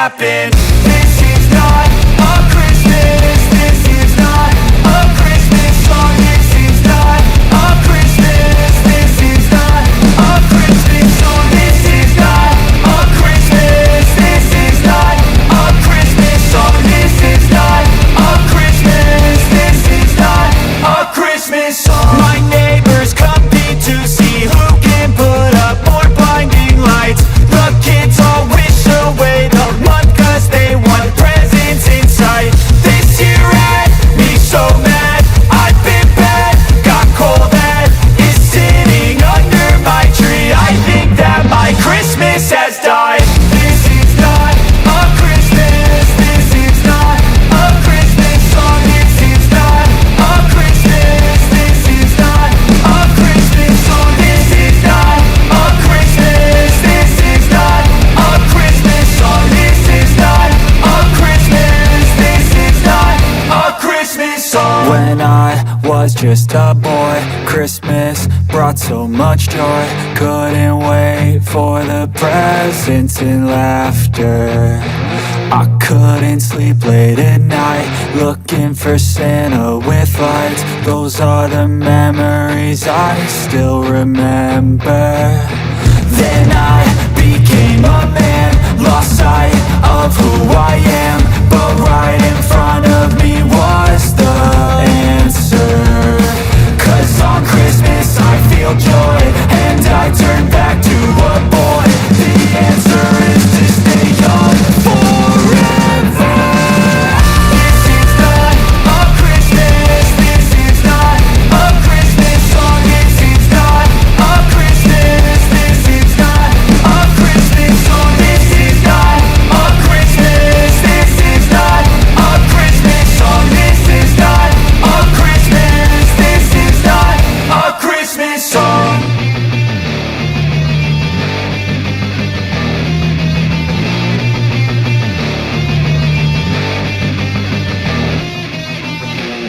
happened. This is not a Christmas. This is not a Christmas song. This is not a Christmas. This is not a Christmas song. This is not a Christmas. This is not a Christmas song. This is not a Christmas. This is not a Christmas song. My neighbors compete to see who can put up more blinding lights. The kids all wish away the month 'cause they want presents in sight. This year had me so mad, I've been bad, got coal that is sitting under my tree. I think that my Christmas has died. This is not a Christmas. This is not a Christmas song. This is not a Christmas. This is not a Christmas song. This is not a Christmas. This is not a Christmas song. This is not a Christmas. This is not a Christmas song. When I was just a boy, Christmas brought so much joy. Couldn't wait for the presents and laughter. I couldn't sleep late at night, looking for Santa with lights. Those are the memories I still remember. Then I became a man, lost sight of who I am, but right in front of me was the answer. 'Cause on Christmas I feel joy, and I turn back to a boy. The answer is to stay young forever. This is not a Christmas. This is not a Christmas song. This is not a Christmas. This is not a Christmas song. This is not a Christmas. This is not a Christmas song. This is not a Christmas. This is not a Christmas song. This is not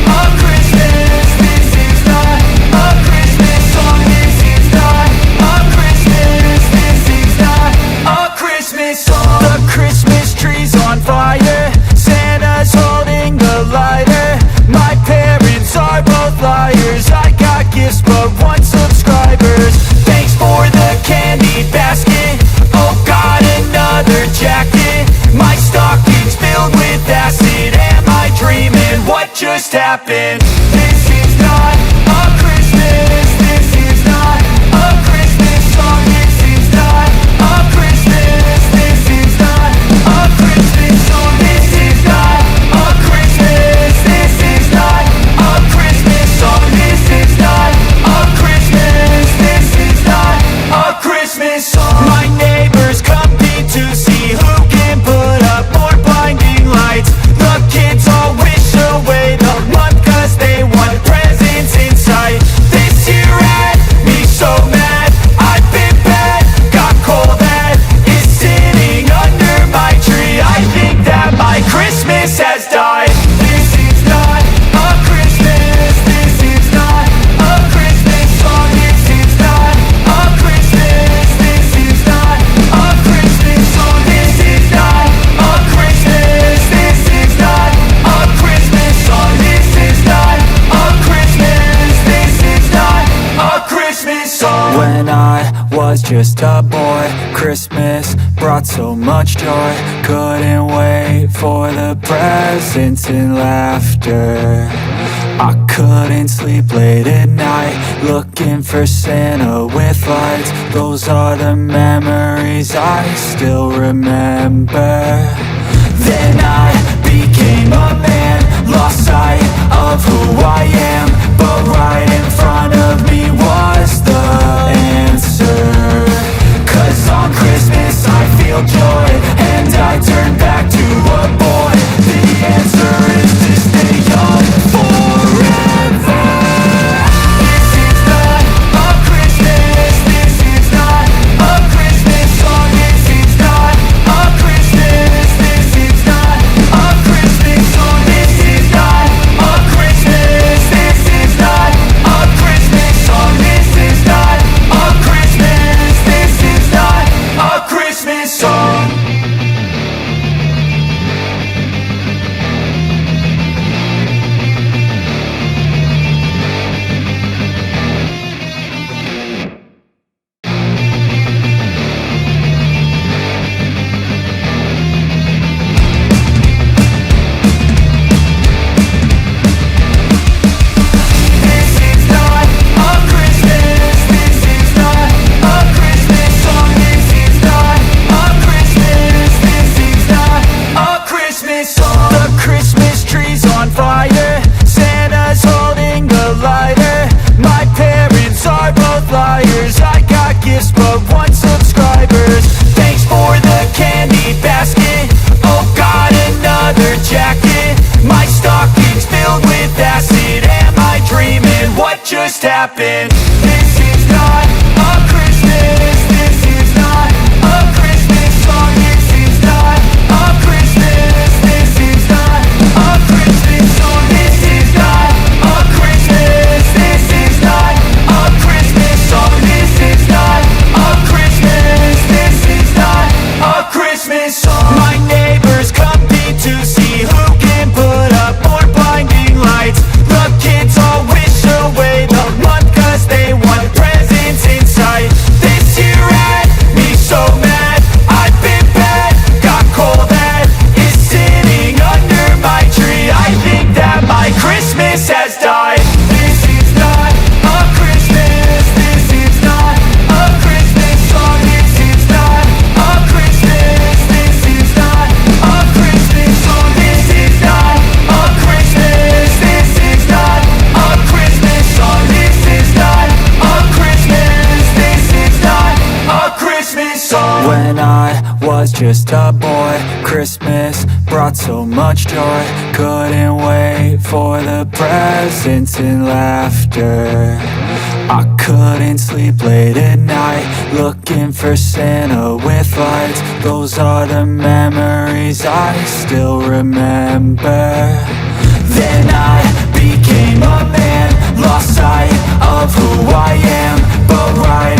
a Christmas. This is not a Christmas song. This is not a Christmas. This is not a Christmas song. The Christmas tree's on fire. Santa's holding the lighter. My parents are both liars. I got gifts but 1 subscribers. Thanks for the candy basket. Oh, got another jacket. My stocking's filled with acid. Am I dreaming? What just happened? This is not a Christmas. This is not a Christmas song. This is not a Christmas. This is not a Christmas song. This is not a Christmas. This is not a Christmas song. This is not a Christmas. This is not a Christmas song. My neighbors compete to see who can put up more blinding lights. The kids all wish away the month 'cause they want presents in sight. This year had me so mad, I've been bad, got coal that is sitting under my tree. I think that my Christmas has died. This is not a Christmas. This is not a Christmas song. This is not a Christmas. This is not a Christmas song. This is not a Christmas. This is not a Christmas song. This is not a Christmas. This is not a Christmas song. When I was just a boy, Christmas brought so much joy. Couldn't wait for the presents and laughter. I couldn't sleep late at night, looking for Santa with lights. Those are the memories I still remember. Then I became a man, lost sight of who I am, but right in front of me was the answer. 'Cause on Christmas I feel joy, and I turn back to a boy. The answer is to stay young forever. This is not a Christmas. This is not a Christmas song. This is not a Christmas. This is not a Christmas. just happened. This is not a Christmas. This is not a Christmas song. This is not a Christmas. This is not a Christmas song. This is not a Christmas. This is not a Christmas song. This is not a Christmas. This is not a Christmas song. My neighbors compete to see who can put up more blinding lights. The kids all wish away the month 'cause they want presents in sight. This year had me so mad. I've been bad, got coal that is sitting under my tree. I think that my Christmas has died. This is not a Christmas. This is not a Christmas song. This is not a Christmas. This is not a Christmas song. This is not a Christmas. This is not a Christmas song. This is not a Christmas. This is not a Christmas song. When I was just a boy, Christmas brought so much joy. Couldn't wait for the presents and laughter. I couldn't sleep late at night, looking for Santa with lights. Those are the memories I still remember. Then I became a man, lost sight of who I am. But right